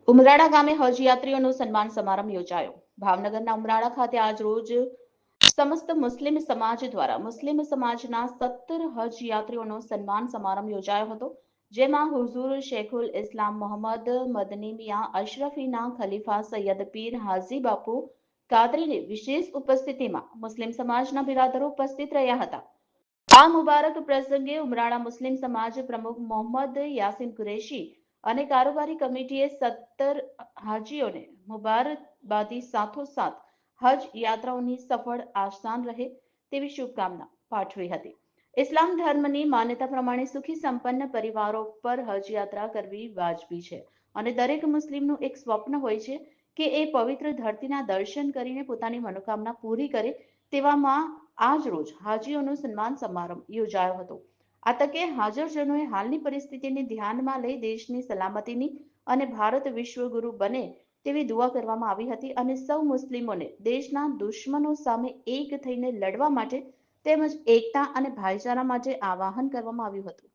ઉમરાળા ગામે હજ યાત્રીઓનો સન્માન સમારંભ યોજાયો. ભાવનગરના ઉમરાળા ખાતે આજ રોજ સમસ્ત મુસ્લિમ સમાજ દ્વારા મુસ્લિમ સમાજના 17 હજ યાત્રીઓનો સન્માન સમારંભ યોજાયો હતો, જેમાં હુઝુર શેખુલ ઇસ્લામ મોહમ્મદ મદની મિયા અશરફીના ખલીફા સૈયદ પીર હાજી બાપુ કાદરીની વિશેષ ઉપસ્થિતિમાં મુસ્લિમ સમાજના બિરાદરો ઉપસ્થિત રહ્યા હતા. આ મુબારક પ્રસંગે ઉમરાળા મુસ્લિમ સમાજ પ્રમુખ મોહમ્મદ યાસીન કુરેશી અને કારોબારી કમિટીએ 17 હાજીઓને મુબારકબાદી સાથોસાથ હજ યાત્રાઓની સફળ આસાન રહે તેવી શુભકામના પાઠવી હતી. ઇસ્લામ ધર્મની માન્યતા પ્રમાણે સુખી સંપન્ન પરિવારો પર હજ યાત્રા કરવી વાજબી છે અને દરેક મુસ્લિમનું એક સ્વપ્ન હોય છે કે એ પવિત્ર ધરતીના દર્શન કરીને પોતાની મનોકામના પૂરી કરે. તેવામાં આજ રોજ હાજીઓનો સન્માન સમારંભ યોજાયો હતો. આ તકે હાજરજનોએ હાલની પરિસ્થિતિને ધ્યાનમાં લઈ દેશની સલામતીની અને ભારત વિશ્વગુરુ બને તેવી દુઆ કરવામાં આવી હતી અને સૌ મુસ્લિમોને દેશના દુશ્મનો સામે એક થઈને લડવા માટે તેમજ એકતા અને ભાઈચારા માટે આહ્વાન કરવામાં આવ્યું હતું.